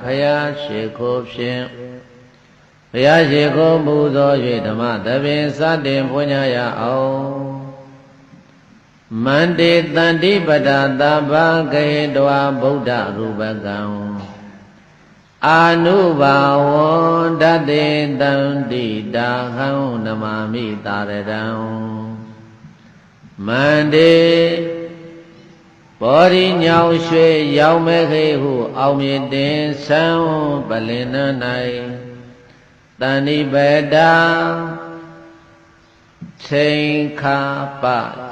ဖယားရှိခိုးဖြင့်ဘုရားရှိခိုးမူသော၍ဓမ္မသဘင်စတင်ပွင့်ရအောင်မန္တေတန္တိပဒသဗ္ဗကေတဝဗုဒ္ဓရူပကံအာနုဘာဝံတတေတန္တိတာဟံနမာမိတာရတံမန္တေဘောရိညောင်ရွှေရောင်မဲခေဟုအောင်မြင်တင်ဆံပလင်န၌တဏိပဒာချိန်ခါပ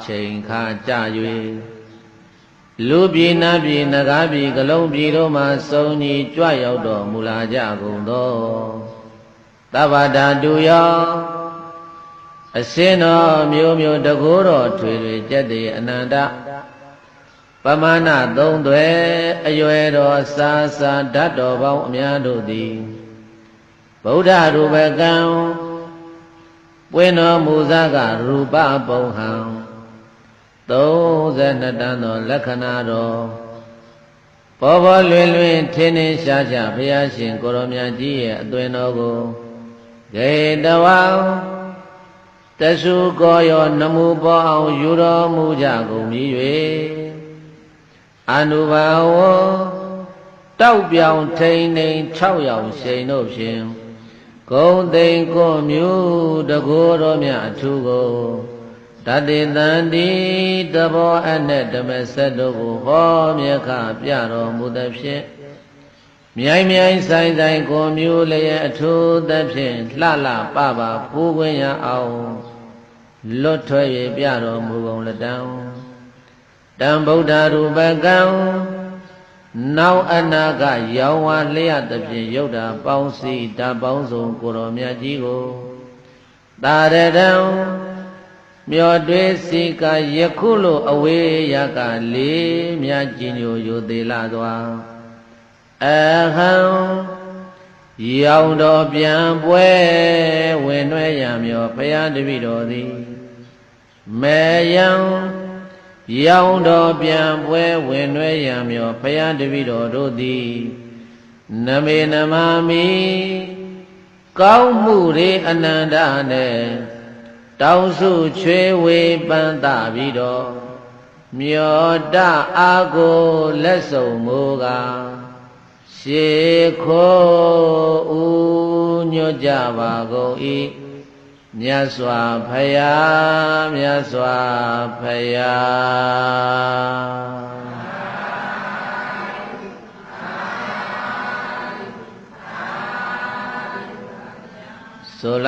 ချိန်ခါကြ၍လူပြည်နတ်ပြည်နဂါပြည်ကလုံးပြည်တို့မှစုံညီကြွရောက်တော်မူလာကြကုန်သောသဗ္ဗဓာတုယောအစင်းတော်မျိုးမျိုးတကိုးတော်ထွေထွေကျက်တည်အနန္တပမာဏသုံးသွဲအရွယ်တော်စာစာဓာတ်တော်ပေါင်းအများတို့သည်ဗုဒ္ဓရူပကံပွင့်တော်မူစားကရူပပုံဟံ32တန်းသောလက္ခဏာတော်ပေါ်ပေါ်လွင်လွင်ထင်းထင်းရှားရှားဘုရားရှင်ကိုရောမြတ်ကြီးရဲ့အသွင်တော်ကိုဂေတဝံတဆုကောယောနမူပေါ်အောင်ယူတော်မူကြကုန်ပြီ၍အနုဘာဝတောက်ပြောင်ထိန်ထိန်6ယောက်ရှိန်တို့ဖြင့်ဂုံသိမ်ကိုမျိုးတကိုးတော်မြတ်အထူးကိုတတေတန္တိတဘောအနဲ့ဓမ္မစက်တို့ကိုဟောမြခပြတော်မူသဖြင့်မြိုင်မြိုင်ဆိုင်ဆိုင်ကိုမျိုးလည်းအထူးသဖြင့်လှလှပပဖူးခွင့်ရအောင်လွတ်ထွက်၍ပြတော်မူကုန်လတံတံဗုဒ္ဓရူပကံနောက်အနာကရောင်ဝါလျက်သဖြင့်ယုတ်တာပေါင်းစီဓာပေါင်းစုံကိုတော်မြတ်ကြီးကိုတာရတံမြော်တွေးစီကယခုလိုအဝေးရကလေးမြတ်ကြီးညိုယိုသေးလာသွားအဟံရောင်တော်ပြန်ပွဲဝင်နှွဲရမြော်ဘုရားတပည့်တော်သည်မေယံရောင်တော်ပြန်ပွဲဝင်နှွဲရမြော်ဘုရားတပည့်တော်တို့သည်နမေနမမိကောင်းမှုတွေအနန္တနဲ့တောင်းစုချွေဝေပန်းသပြီးတော့မြော်တအာကိုလက်ဆုံမူကားရှေခိုးဦးညွတ်ကြပါကုန်၏မြတ်စွာဘုရားမြတ်စွာဘုရားဆိုလိုက်